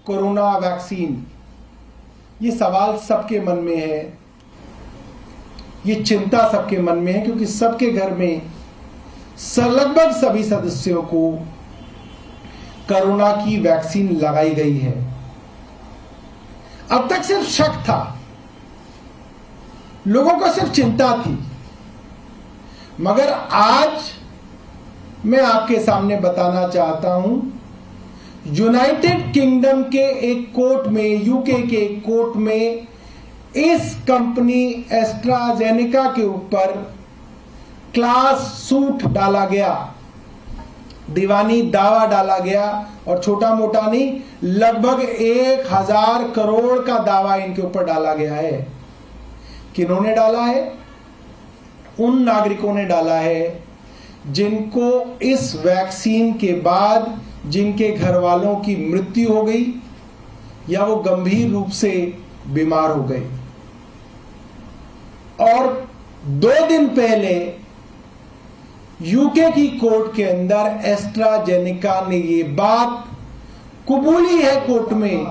Corona vaccine, ये सवाल सबके मन में है, ये चिंता सबके मन में है, क्योंकि सबके घर में लगभग सभी सदस्यों को कोरोना की वैक्सीन लगाई गई है। अब तक सिर्फ शक था, लोगों को सिर्फ चिंता थी, मगर आज मैं आपके सामने बताना चाहता हूं, यूनाइटेड किंगडम के एक कोर्ट में, यूके के एक कोर्ट में इस कंपनी एस्ट्राजेनेका के ऊपर क्लास सूट डाला गया, दीवानी दावा डाला गया, और छोटा मोटा नहीं, लगभग 1000 करोड़ का दावा इनके ऊपर डाला गया है। किन्होंने डाला है? उन नागरिकों ने डाला है जिनको इस वैक्सीन के बाद जिनके घर वालों की मृत्यु हो गई या वो गंभीर रूप से बीमार हो गए। और 2 दिन पहले यूके की कोर्ट के अंदर एस्ट्राजेनेका ने ये बात कबूली है कोर्ट में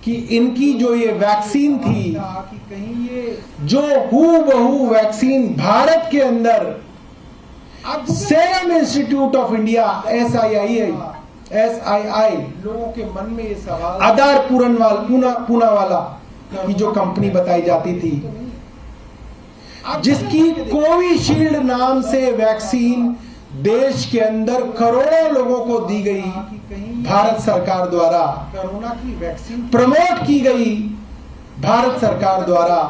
कि इनकी जो ये वैक्सीन थी, जो हूबहू वैक्सीन भारत के अंदर serum institute of India SII लोगों के मन में ये सवाल, आधार पूनावाला की जो कंपनी बताई जाती थी, जिसकी कोविशील्ड नाम से वैक्सीन देश के अंदर करोड़ों लोगों को दी गई, भारत सरकार द्वारा कोरोना की वैक्सीन प्रमोट की गई, भारत सरकार द्वारा।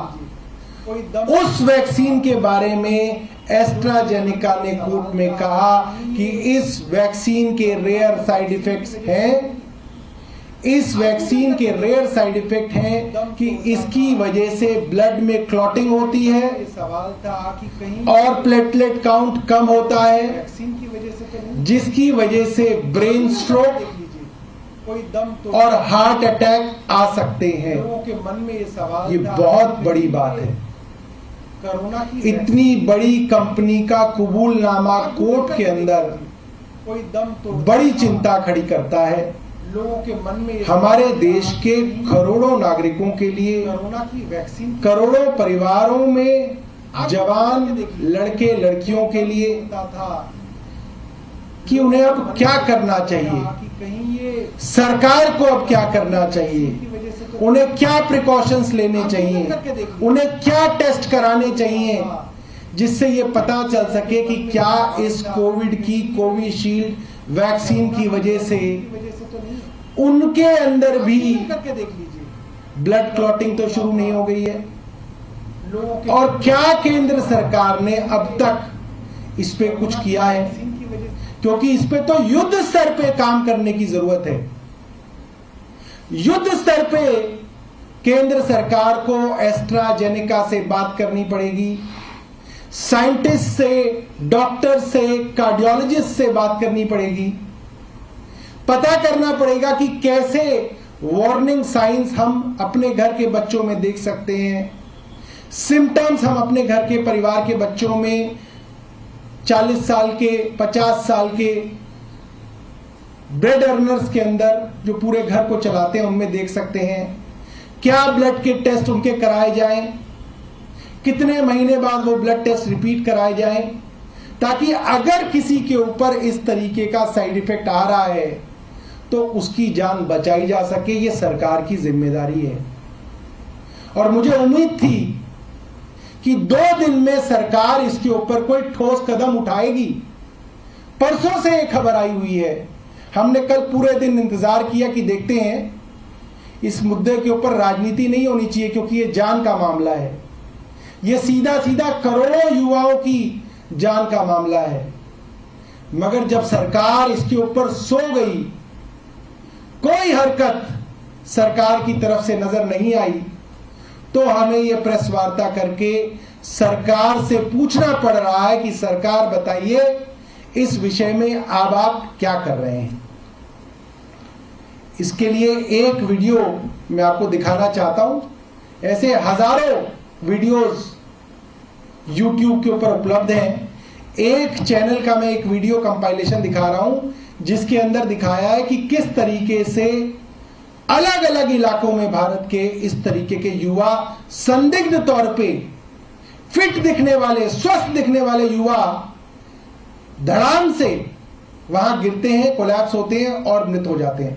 उस वैक्सीन के बारे में एस्ट्राजेनेका ने कोर्ट में कहा कि इस वैक्सीन के रेयर साइड इफेक्ट्स हैं, इस वैक्सीन के रेयर साइड इफेक्ट हैं कि इसकी वजह से ब्लड में क्लॉटिंग होती है, सवाल था कि कहीं और प्लेटलेट काउंट कम होता है, वैक्सीन की वजह से तो जिसकी वजह से ब्रेन स्ट्रोक, कोई दम तो और हार्ट अटैक आ सकते हैं। लोगों के मन में ये सवाल, ये बहुत बड़ी बात है। कोरोना की इतनी बड़ी कंपनी का कबूलनामा कोर्ट के अंदर कोई दम तो बड़ी चिंता खड़ी करता है लोगों के मन में। हमारे देश के करोड़ों नागरिकों के लिए, कोरोना की वैक्सीन करोड़ों परिवारों में, जवान लड़के लड़कियों के लिए था कि उन्हें अब क्या करना चाहिए, सरकार को अब क्या करना चाहिए, उन्हें क्या प्रिकॉशंस लेने चाहिए, उन्हें क्या टेस्ट कराने चाहिए, जिससे ये पता चल सके कि क्या इस कोविड की कोविशील्ड वैक्सीन की वजह से उनके अंदर भी ब्लड क्लॉटिंग तो शुरू नहीं हो गई है, और क्या केंद्र सरकार ने अब तक इस पे कुछ किया है, क्योंकि इस पे तो युद्ध स्तर पे काम करने की जरूरत है। युद्ध स्तर पे केंद्र सरकार को एस्ट्राजेनेका से बात करनी पड़ेगी, साइंटिस्ट से, डॉक्टर से, कार्डियोलॉजिस्ट से बात करनी पड़ेगी, पता करना पड़ेगा कि कैसे वार्निंग साइंस हम अपने घर के बच्चों में देख सकते हैं, सिम्टम्स हम अपने घर के परिवार के बच्चों में 40 साल के, 50 साल के ब्रेड अर्नर्स के अंदर जो पूरे घर को चलाते हैं उनमें देख सकते हैं। क्या ब्लड के टेस्ट उनके कराए जाएं, कितने महीने बाद वो ब्लड टेस्ट रिपीट कराए जाएं, ताकि अगर किसी के ऊपर इस तरीके का साइड इफेक्ट आ रहा है तो उसकी जान बचाई जा सके। ये सरकार की जिम्मेदारी है। और मुझे उम्मीद थी कि 2 दिन में सरकार इसके ऊपर कोई ठोस कदम उठाएगी। परसों से एक खबर आई हुई है, हमने कल पूरे दिन इंतजार किया कि देखते हैं, इस मुद्दे के ऊपर राजनीति नहीं होनी चाहिए क्योंकि ये जान का मामला है, ये सीधा सीधा करोड़ों युवाओं की जान का मामला है। मगर जब सरकार इसके ऊपर सो गई, कोई हरकत सरकार की तरफ से नजर नहीं आई, तो हमें यह प्रेस वार्ता करके सरकार से पूछना पड़ रहा है कि सरकार बताइए इस विषय में अब आप क्या कर रहे हैं। इसके लिए एक वीडियो मैं आपको दिखाना चाहता हूं। ऐसे हजारों वीडियोस YouTube के ऊपर उपलब्ध हैं। एक चैनल का मैं एक वीडियो कंपाइलेशन दिखा रहा हूं जिसके अंदर दिखाया है कि किस तरीके से अलग अलग इलाकों में भारत के इस तरीके के युवा संदिग्ध तौर पे फिट दिखने वाले, स्वस्थ दिखने वाले युवा धड़ाम से वहां गिरते हैं, कोलैप्स होते हैं और मृत हो जाते हैं।